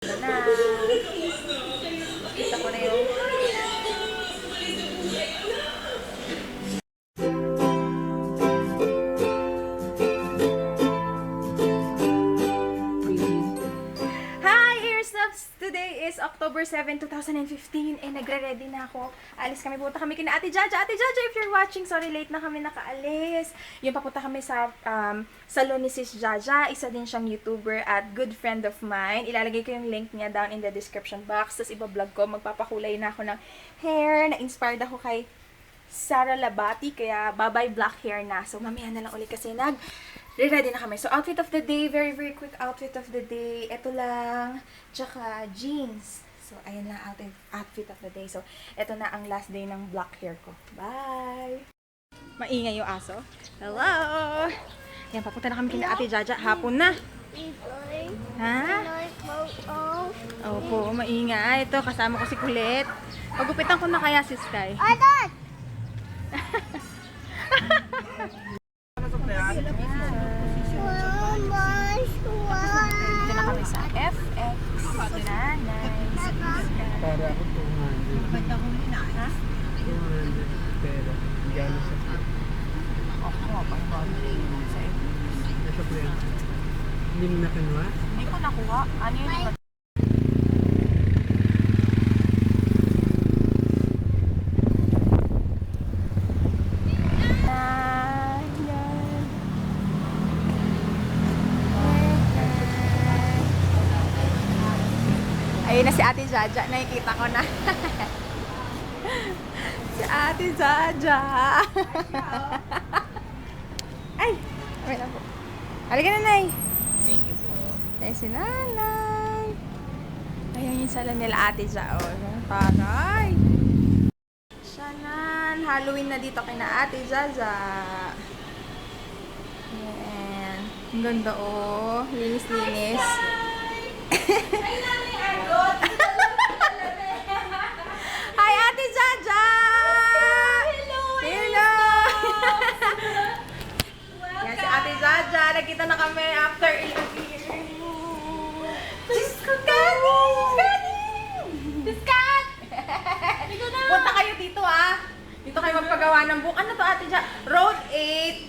Ito na. Kita ko na yung Today is October 7, 2015 and nagre-ready na ako. Alis kami, pupunta kami kina Ate Jaja. Ate Jaja, if you're watching, sorry late na kami nakaalis. Yung papunta kami sa salon ni Sis Jaja. Isa din siyang YouTuber at good friend of mine. Ilalagay ko yung link niya down in the description box. Tapos iba-vlog ko, magpapakulay na ako ng hair. Na-inspired ako kay Sara Labati, kaya bye-bye black hair na. So mamaya na lang ulit kasi ready na kami. So, outfit of the day. Very, very quick outfit of the day. Ito lang. Tsaka, jeans. So, ayan lang outfit of the day. So, ito na ang last day ng black hair ko. Bye! Maingay yung aso. Hello! Yan, papunta na kami kina Ate Jaja. Hapon na. Ha? Opo, maingay. Ito, kasama ko si Kulit. Pagupitan ko na kaya si Sky. Adot! Dito na kami sa FX. Nanay. Para ako 200. Ba't ako na? Ha? 200 pero gano'n sa free. Ako, pag-boundary sa FX. Nasa free. Hindi mo nakinuha? Hindi ko nakuha. Ano yun? Ayun na si Ate Jaja. Nakikita ko na. Si Ate Jaja. Ay! Wait lang po. Halika na, Nay. Thank you po. Ay, si Nanay. Ayan yung sala nila Ate Jaja. Oh, tagay. Shanan. Halloween na dito kina Ate Jaja. Ayan. Ang ganda, oh. Linis-linis. Hi, Ate Jaja! Hello! Hello! Yan si Ate Jaja. Nagkita na kami after 11 years. Diyos ko, Diskat! Punta kayo dito, ah. Dito kayo magpagawa ng book. Ano to, Ate Jaja? Road 8.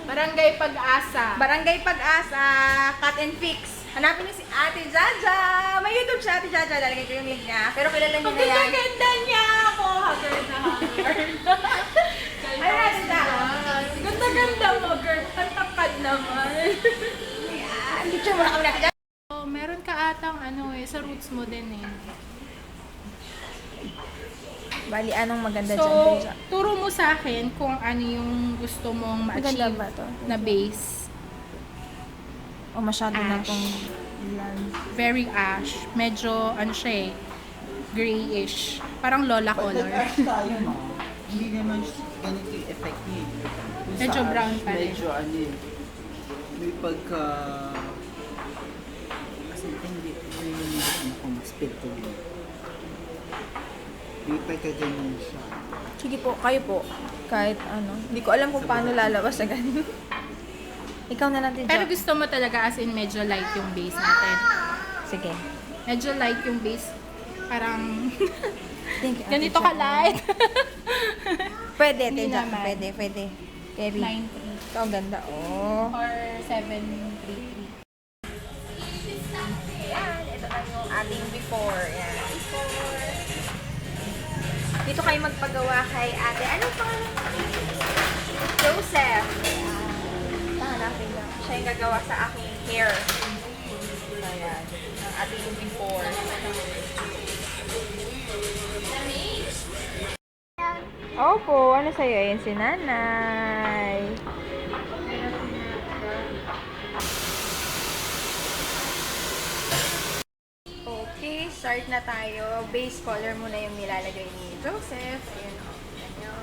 Barangay Pag-asa. Barangay Pag-asa. Cut and Fix. Hanapin niyo si Ate Jaja. May YouTube siya, Ate Jaja. Lalagay ko yung link niya. Pero kilala niyo na yan. Ang ganda niya ako. Haggard na haggard. Ay, Ate Jaja. Ganda-ganda mo, girl. Tatapad naman. Ayan. Picture mo na kami, Ate Jaja. Oh, meron ka atang sa roots mo din eh. Bali, anong maganda So, dyan, Ate Jaja? turo mo sa akin kung ano yung gusto mong Maganda ma-achieve ba to? na base. O masyado na Ash. itong blonde. Very ash. Medyo, grayish. Parang Lola color. Tayo, no? Hindi naman ganito yung effect niya. Yung Medyo sa brown ash, pa rin. Medyo may pagka... Kasi hindi ko ma-spell ko yun. May pagka-ganyan siya. Sige po, kayo po. Kahit ano. Hindi ko alam kung paano lalabas sa ganun. Ikaw na natin, Pero Jaja. gusto mo talaga as in medyo light yung base natin. Sige. Medyo light yung base. Parang Thank you, Ate ganito Jaja. ka light. Pwede, Ate Hindi Jaja. naman. Pwede. Carry. 9.3 Ito, ang ganda. Oh. or 7.33. Yan, ito na yung ating before. Yan, before. Dito kayo magpagawa kay ate. Anong pangalan? Joseph. Hanapin lang. Siya yung gagawa sa aking hair. Ayan. Ang ating before. Opo, ano sa'yo? Ayan si Nanay. Okay, start na tayo. Base color muna yung nilalagay ni Joseph. Ayan o. Ayan nyo.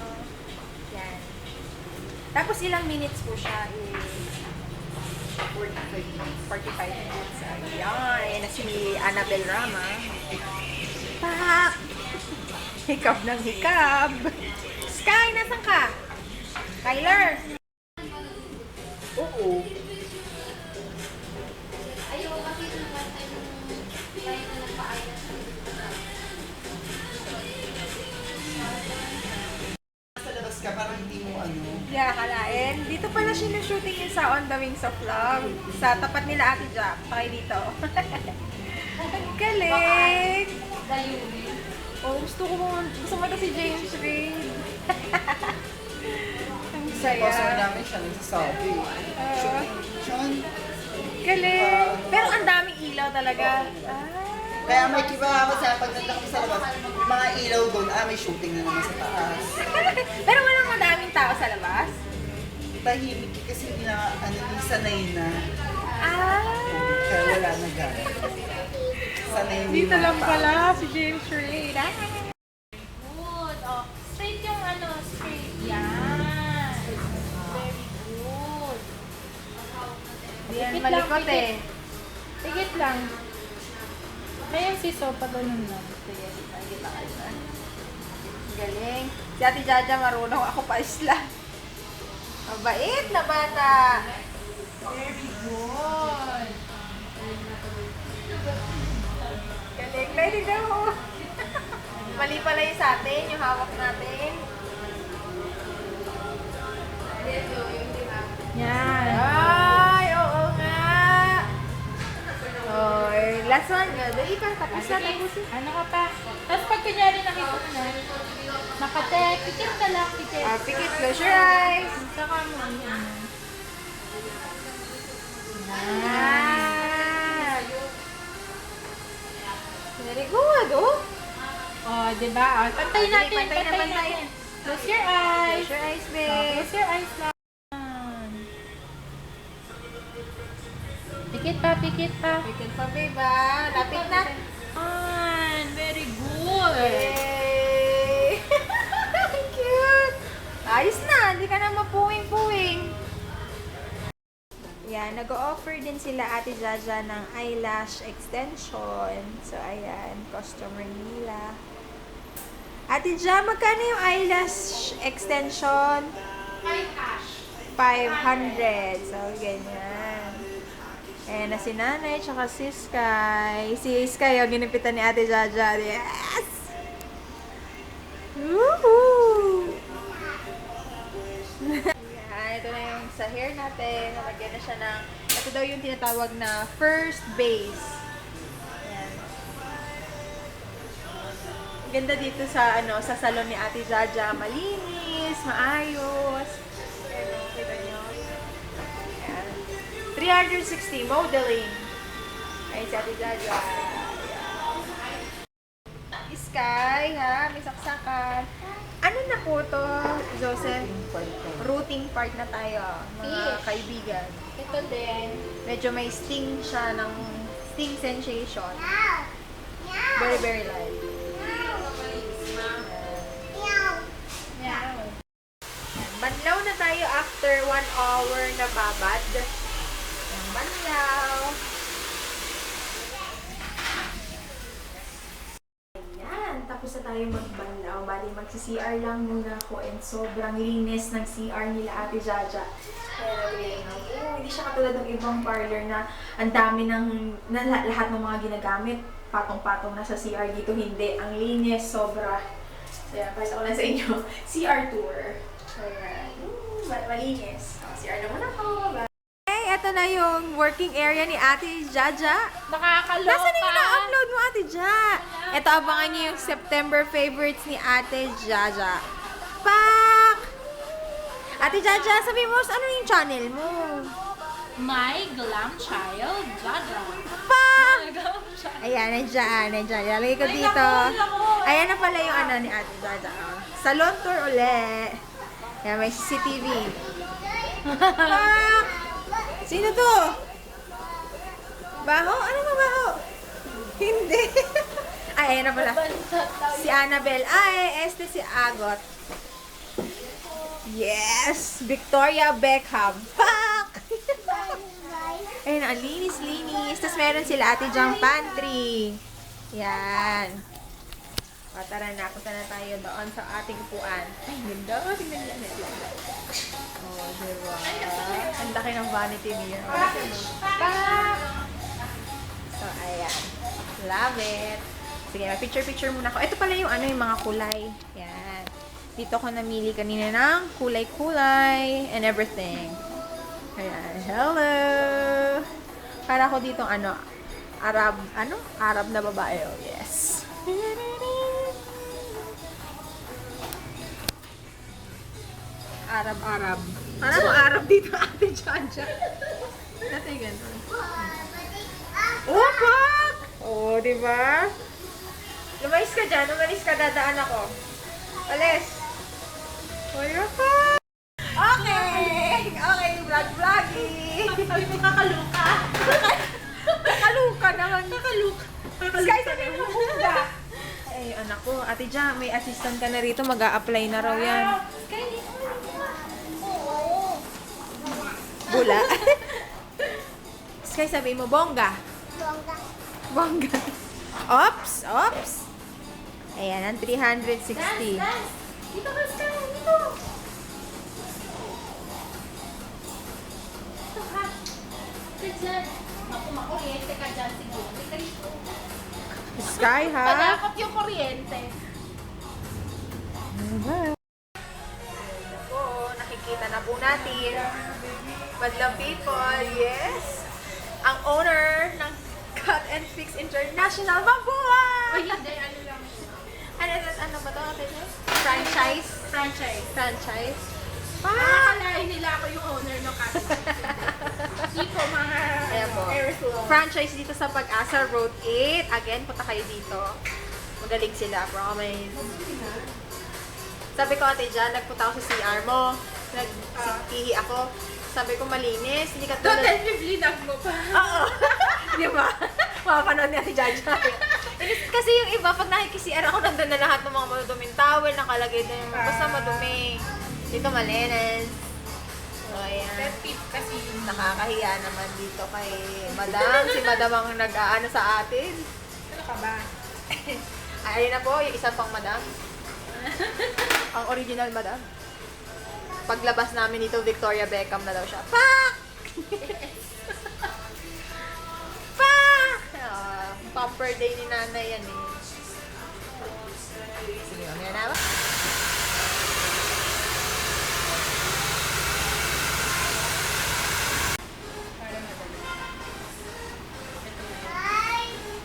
Yan. Tapos ilang minutes po siya? 45 minutes. Ayan. Ayan na si Annabel Rama. Pak! Hikab ng hikab. Sky, nasan ka? Kyler! Oo. Sa labas ka, parang hindi mo ano. Yeah, kalain. Dito pala sinushooting yung sa On the Wings of Love. Sa tapat nila Ate Jack. Tayo dito. Ang galing! Oh, gusto mo ito si James Reid. Ang saya. Kasi namin siya nagsasabi. Sean, Galing! Pero ang daming ilaw talaga. kaya may kiba ako sa pagdating kami sa labas, mga ilaw doon, may shooting na naman sa taas. Pero walang madaming tao sa labas. Tahimik kasi hindi na, hindi sanay na. Kaya wala na gano'n. Sanay na Dito yung lang mga tao. pala si James Reid. Good. Oh, straight yung ano, straight. Yan. Very good. Yan, Pikit malikot lang, eh. Tigit lang. Kaya si Sopa ganun lang. Sige, kita kayo na. Galing. Si Ate Jaja marunong, ako pa isla. Mabait na bata. Very good. Galing. Ready daw. Mali pala yung sa atin, yung hawak natin. Yan. Ay, oo nga. Oy, last one. Dali pa, tapos na, tapos na. Ano ka pa? Tapos pag kunyari nakita mo na, nakatek, pikit ka lang, pikit. Pikit, close your eyes. Saka mo, yan. Yan. Very good, oh. Oh, diba? Oh, pantay natin, Pantay na, pantay pantay. natin. Close your eyes. Close your eyes, Oh, babe. close your eyes lang. Pikit pa, pikit pa. Pikit pa, babe, ah. Lapit na. Very good. Yay! Cute! Ayos na, hindi ka na mapuwing-puwing. Yan, nag-offer din sila Ate Jaja ng eyelash extension. So, ayan, customer nila. Ate Ja, magkano yung eyelash extension? 500. So, ganyan. Ayan na si Nanay, tsaka si Sky. Si Sky, yung ginipitan ni Ate Jaja. Yes! Woohoo! Yan, ito na yung sa hair natin. Nalagyan na siya ng, ito daw yung tinatawag na first base. Ayan. Ganda dito sa, sa salon ni Ate Jaja. Malinis, maayos. Ayan, kita nyo. Ayan. 360 modeling. Ay, si Ate Jaja. Sky, ha? May saksakan. Ano na po to, Joseph? Routing part na tayo, mga Fish. kaibigan. Ito din. Medyo may sting siya ng sting sensation. Very, very light. Yan. Banlaw na tayo after 1 hour na babad. Yan, banlaw. Ayan, tapos na tayo magbanlaw. Bali, magsi-CR lang muna ako and sobrang linis ng CR nila Ate Jaja. Hindi siya katulad ng ibang parlor na ang dami na lahat ng mga ginagamit. Patong-patong na sa CR dito. Hindi. Ang linis, sobra. So, yan, pakita ko lang sa inyo. CR tour. So, yan. Malinis. CR naman ako. Bye. Okay, eto na yung working area ni Ate Jaja. Nakakaloka. Nasaan na yung na-upload mo, Ate Ja? Ito, abangan niyo yung September favorites ni Ate Jaja. Pak! Ate Jaja, sabi mo, ano yung channel mo? My Glam Child, Jaja. Pak! My Glam Child. Ayan, nandiyan. Ilalagay ko dito. Ayan na pala yung ano ni Ate Jaja. Oh. Salon tour uli. Ayan, may CCTV. Pak! Sino to? Baho? Ano ba baho? Hindi. Ay, ayan na pala. Si Annabelle. Ay, este si Agot. Yes! Victoria Beckham. Pak! Ayun, ang linis-linis. Tapos meron sila Ate Jang Pantry. Yan. O, tara na. Punta na tayo doon sa ating upuan. Ay, ganda. Tingnan niya. Oh, diba? Ang laki ng vanity mirror. Pak! So, ayan. Love it. Sige, picture-picture muna ako. Ito pala yung ano, yung mga kulay. Yan. Dito ako namili kanina ng kulay-kulay and everything. Ayan. Hello! Para ako dito Arab na babae. Oh, yes. Arab. Ano mo Arab dito, Ate Jaja? Dati ganun. Pak! Oh, di ba? Lumayas ka dyan. Umalis ka, dadaan ako. Alis. Pak! Okay! Okay, vlog-vlogging! Sabi mo kakaluka. Kakaluka naman. Kakaluka. Sky, sabi mo bongga. Eh, anak ko, Ate Ja, may assistant ka na rito. Mag-a-apply na raw yan. Bula. Sky, sabi mo, bongga. Bongga. Ops. Ayan, ang 360. Dito ka, Sky. Dito. Dito ka. Dyan. Makuryente ka dyan siguro. Dito dito. Sky, ha? Pagakot yung kuryente. Ako, nakikita na po natin. Madlang people, yes. Ang owner ng Cut and Fix International, mabuhay! Ay, hindi. Ano lang siya. Ano ba ito? Franchise? Franchise? Akalain nila ako yung owner ng kasi. Dito, mga Ayan po. airflow. Franchise dito sa Pag-asa Road 8. Again, punta kayo dito. Magaling sila, promise. Sabi ko, Ate Jan, nagpunta ako sa CR mo. Nagsikihi ako. Sabi ko, malinis. Hindi ka tulad. Total biblinag mo pa. Oo. Di ba? Mapapanood ni Ate Jaja. Kasi yung iba, pag nakikisiar ako, nandun na lahat ng mga maduduming towel, nakalagay na yung basta madumi. Dito malinis. So, ayan. Best tip kasi yun. Nakakahiya naman dito kay Madam. Si Madam ang nag-aano sa atin. Ano ka ba? Ayun na po, yung isa pang Madam. Ang original Madam. Paglabas namin dito, Victoria Beckham na daw siya. Pak! Pak! Pamper day ni nanay yan eh. Sige, mamaya na ba?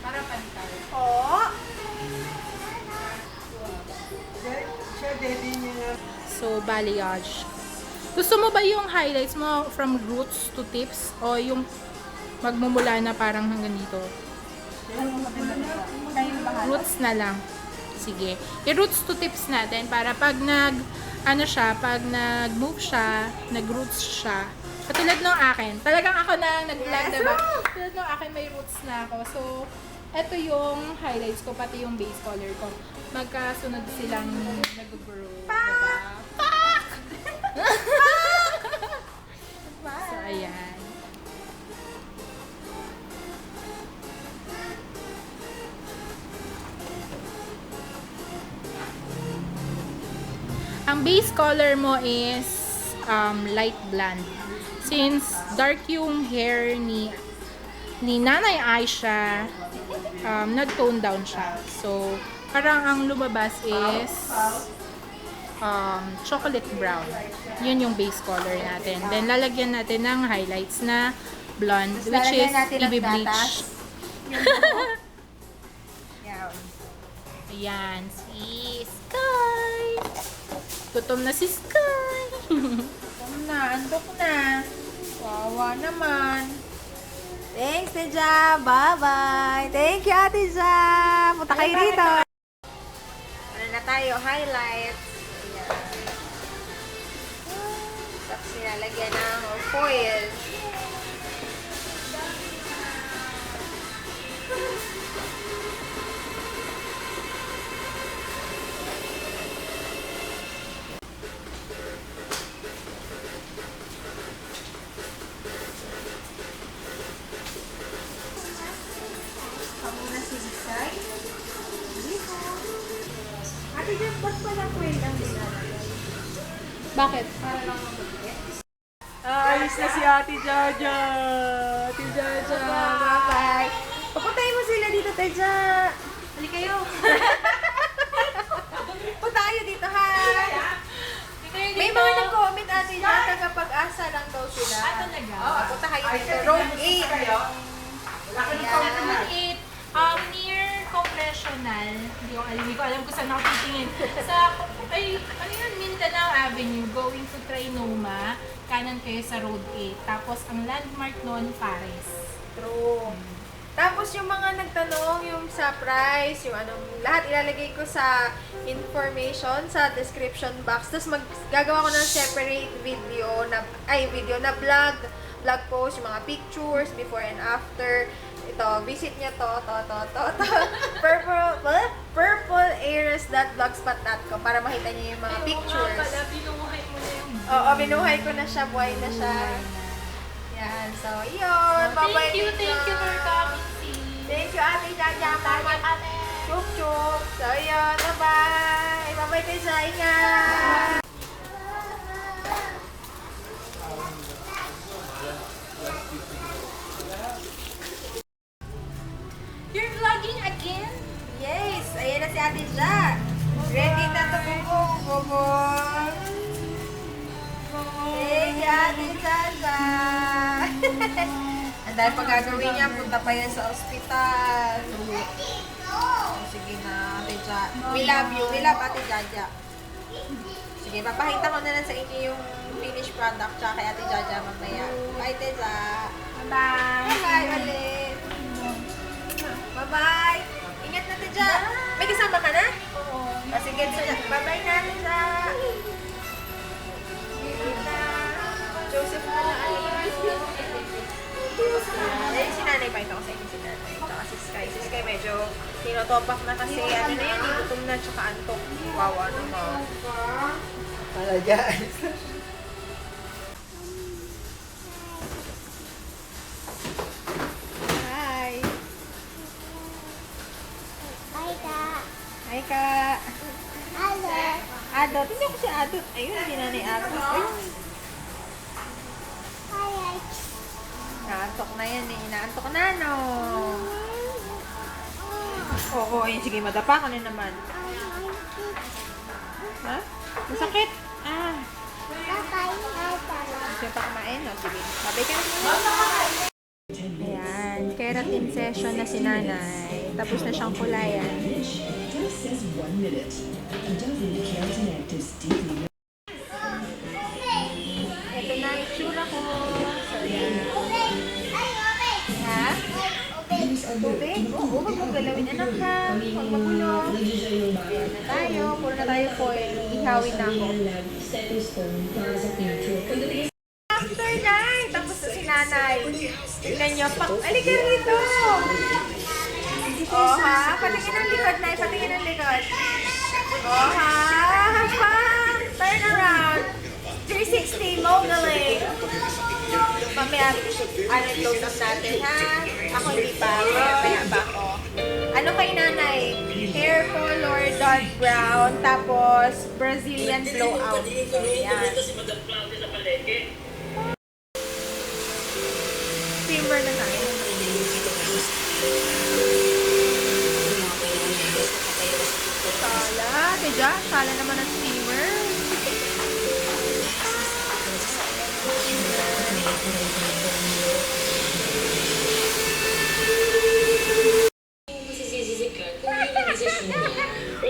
Para pantay. Oo. Siya, daddy niya nga. So, balayage. Gusto mo ba yung highlights mo from roots to tips? O yung magmumula na parang hanggang dito? Roots na lang. Sige. I-roots to tips natin para pag pag nag-move siya, nag-roots siya. Katulad ng akin. Talagang ako na nag-vlog, diba? Katulad ng akin, may roots na ako. So, eto yung highlights ko, pati yung base color ko. Magkasunod silang nag-grow. Diba? So, ayan. Ang base color mo is light blonde. Since dark yung hair ni Nanay Aisha, nag-tone down siya. So, parang ang lumabas is chocolate brown. Yun yung base color natin. Then, lalagyan natin ng highlights na blonde, which is i-bleach. Ayan, si Sky. Gutom na si Sky. Andok na. Wawa naman. Thanks, Teja. Bye-bye. Thank you, Ate Ja. Punta kayo dito. Ano na tayo? Highlights. Ayan. Tapos nilalagyan ng foil. Ate Jan, ba't palang foil ang nilalagay? Bakit? Para lang mabigit. Alis na si Ate Jaja. Ate Jaja. Bye-bye. Papuntahin mo sila dito, Teja. Hali kayo. Punta kayo dito, ha? May mga nag-comment ate na taga-pag-asa lang daw sila. Talaga? Oo, punta kayo dito. Road 8. Road 8, near Congressional. Hindi ko alam kung saan ako titingin. Ano yun? Mindanao Avenue, going to Trinoma. Kanan kayo sa Road 8. Tapos, ang landmark noon, Paris. True. Tapos yung mga nagtanong, yung sa price, yung anong, lahat ilalagay ko sa information, sa description box. Tapos gagawa ko ng separate video na vlog post, yung mga pictures, before and after. Ito, visit nyo to. purpleares.blogspot.com para makita nyo yung mga pictures. Binuhay mo na yung Oo, binuhay ko na siya, buhay na siya. Yan, so yun. Bye-bye. Thank you for coming, sis. Thank you, Ate Jaja. Mama kami. Chup. So yun, bye-bye. Bye-bye tayo sa ingat. You're vlogging again? Yes, ayan na si Ate Ja. Ready na to bubong. Thank you, Ate Jaja. Ang dahil pag gagawin niya, punta pa yan sa ospital. Sige na, Ate Ja. We love you. We love Ate Jaja. Sige, papakita ko na lang sa inyo yung finished product tsaka kay Ate Jaja mamaya. Bye, Ate Ja. Bye. Bye ulit. Bye-bye. Ingat na, Ate Ja. May kasama ka na? Oo. Sige, Ate Ja. Bye-bye na, Ate Ja. Joseph na lang. Ayun, si nanay pa. Ito ko sa inyo si nanay. Ito kasi Sky. Si Sky medyo tinotopak na kasi ano na yan, gutom na tsaka antok. Wawa naman. Talaga. Hi. Hi, Ka. Adot. Hindi ako si Adot. Ayun, si nanay Adot. Ayun. Naantok na yan eh. Naantok na, no? Oo, ayun. Sige, madapa ka na naman. Ha? Masakit? Ah. Gusto pa kumain? No? Sige. Babay ka na. Ayan. Keratin session na si nanay. Tapos na siyang kulayan. Just says 1 minute. Dove Keratin Active Deeply. Ito na yung tsura ko. So, yan. Ha? Tubig? Oo, huwag mong galawin, anak ha. Huwag magulo. Ayan na tayo. Puro na tayo foil. Ihawin na ako. After night, tapos na si nanay. Tignan nyo, alika rito. Oh ha, patingin ang likod na, patingin ang likod. Oh ha, turn around. 360 modeling. Mamaya, close up natin ha. Ako hindi pa, kaya ba ako. Ano kay nanay? Hair color, dark brown, tapos Brazilian blowout. Ayan. Steamer na tayo. Sala, Teja, sala naman ang steamer.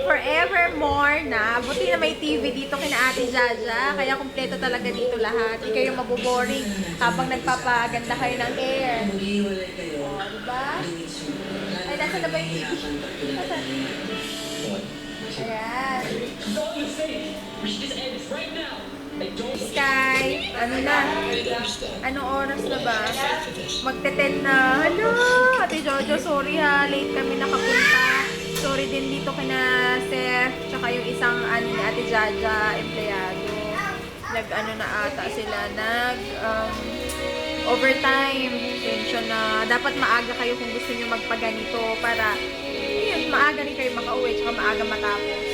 Forevermore na. Buti na may TV dito kina Ate Jaja. Kaya kumpleto talaga dito lahat. Hindi kayo maboboring habang nagpapaganda kayo ng hair. O, diba? Ay, nasa na ba yung TV? Nasa? Ayan. Sky, ano na? Anong oras na ba? Magte-10 na. Hala! Ate Jojo, sorry ha. Late kami nakapunta. Sorry din dito kina Seth, tsaka yung isang ni Ate Jaja, empleyado. Nag-ano na ata sila, overtime. Tension na. Dapat maaga kayo kung gusto nyo magpaganito para yun, maaga rin kayo makauwi, tsaka maaga matapos.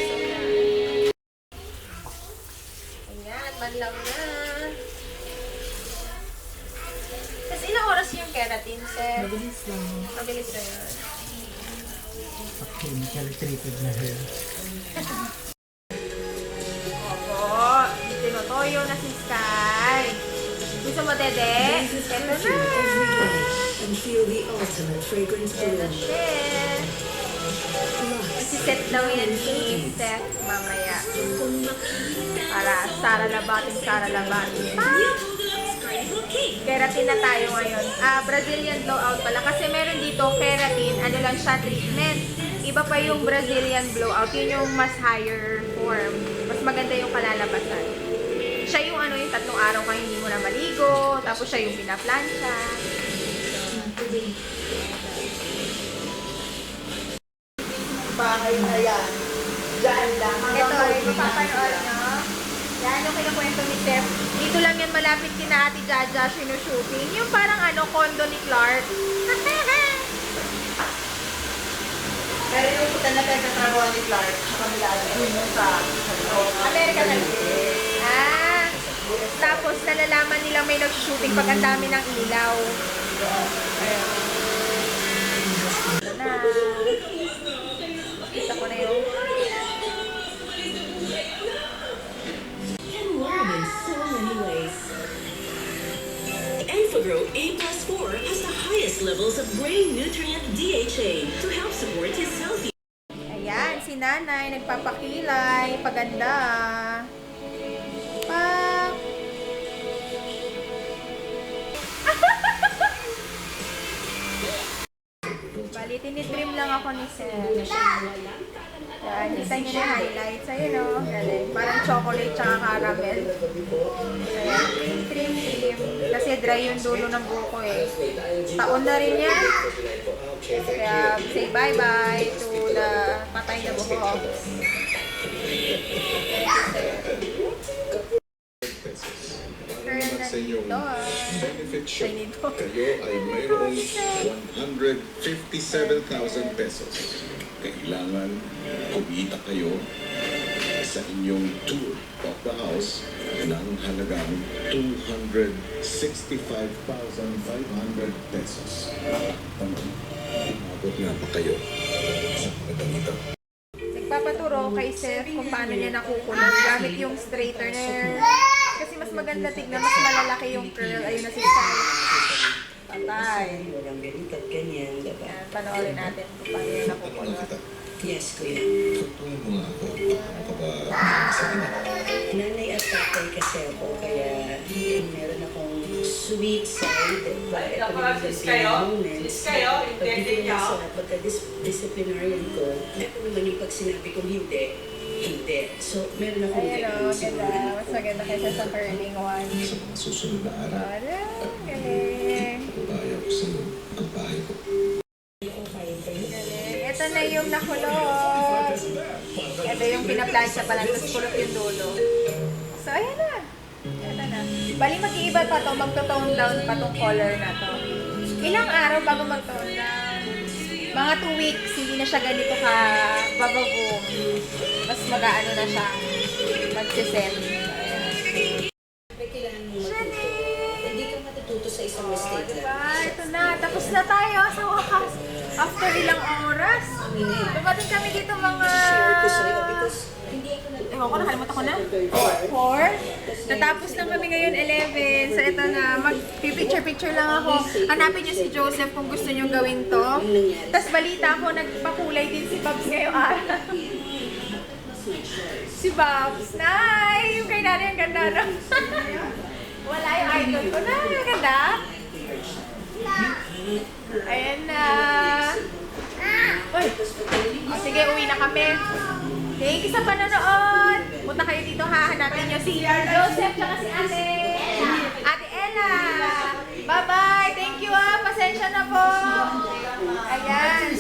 Ayan, manlaw na. Tapos ilang oras yung keratin, Seth? Mabilis lang. Mabilis na yun. chemically treated na hair. Opo, tinutoyo na si Sky. Gusto mo, Dede? Ito na. And feel the ultimate fragrance Ito bloom. siya. Isi-set daw yan ni Seth mamaya. Para Sara labatin. Keratin na tayo ngayon. Brazilian blowout pala. Kasi meron dito keratin, ano lang siya, treatment. Iba pa yung Brazilian blowout. Yun yung mas higher form. Mas maganda yung kalalabasan. Siya yung ano, yung 3 araw kayo hindi mo na maligo. Tapos siya yung pinaplansya. Bahay na yan. Diyan lang. Ito, yung papanood nyo. Yan yung kinukwento ni Steph. Dito lang yan malapit kina Ate Jaja, shooting. Yung parang ano, condo ni Clark. Pero yung puta na pinagtatrabaho ni Clark, sa kabila yun sa loob. Amerika na. Tapos nalalaman nila may nag-shooting pag ang dami ng ilaw. Ayun. Ito na. Kita ko na yung Can learn in so many ways. AlphaGrow A+4 has the highest levels of brain nutrient DHA to help support his healthy. Ayan, si nanay, nagpapakilay, paganda. Pa. Bali, tinitrim lang ako ni Sel. Ayan, kita niyo na yung highlights. Ayun o, galing. Parang chocolate tsaka caramel. Ayan, trim. Kasi dry yung dulo ng buko eh. Taon na rin yan. Kaya say bye-bye to the patay na buhok. Sa inyong benefit shop, Ganito. kayo ay mayroong 157,000 pesos. Kailangan kumita kayo sa inyong tour of the house ng halagang 265,500 pesos. Umabot nga ba kayo sa halagang ito? Nagpapaturo kay Seth kung paano niya nakukulot gamit yung straightener. Kasi mas maganda tignan, mas malalaki yung curl. Ayun na si Sky. Patay. Walang ganito at ganyan, diba? Yan, panoorin natin kung paano niya Ano lang nakukulot. kita? Yes, kuya. Tutuin mo nga ako. Paano ka ba sa ina? Nanay at tatay kasi ako, kaya meron akong sweet side. Ito na yung moments. Pagdating sa pagka-disciplinarian ko, ito naman yung pag sinabi kong hindi. So, meron akong Ayun o, ganun sa ganda. mga Mas maganda kaysa sa curling one. Sa mga susunod na araw, Para, galing. babaya ko sa ang bahay ko. Galing. Ito na yung nakulot. Ito yung pinaplansya pala, tapos kulot yung dulo. So, ayan na. Ito na. Bali, mag-iiba pa to, magto-tone down pa tong color na to. Ilang araw bago mag-tone down? Mga 2 weeks, hindi na siya ganito ka bababoom. Mas mag-ano na siya. Mag-set. kailangan mo matuto. Hindi ka matututo sa isang mistake lang. Diba? Ito na. Tapos na tayo sa wakas. After ilang oras. Dumating kami dito mga... Share ko sa'yo because hindi ako Ewan ko, nakalimutan ko na. 4. Natapos lang kami ngayon 11. So ito na, mag-picture-picture lang ako. Hanapin niyo si Joseph kung gusto niyo gawin to. Tapos balita ko, nagpakulay din si Babs ngayong araw. Si Babs. Nay! Yung kay nanay, ang ganda na. Wala yung idol ko na. Ang ganda. Ayan na. Uy. O, sige, uwi na kami. Thank you sa panonood. Punta kayo dito, hahanapin nyo si Joseph tsaka si Ate Ella. Bye-bye. Thank you Pasensya na po. Ayan.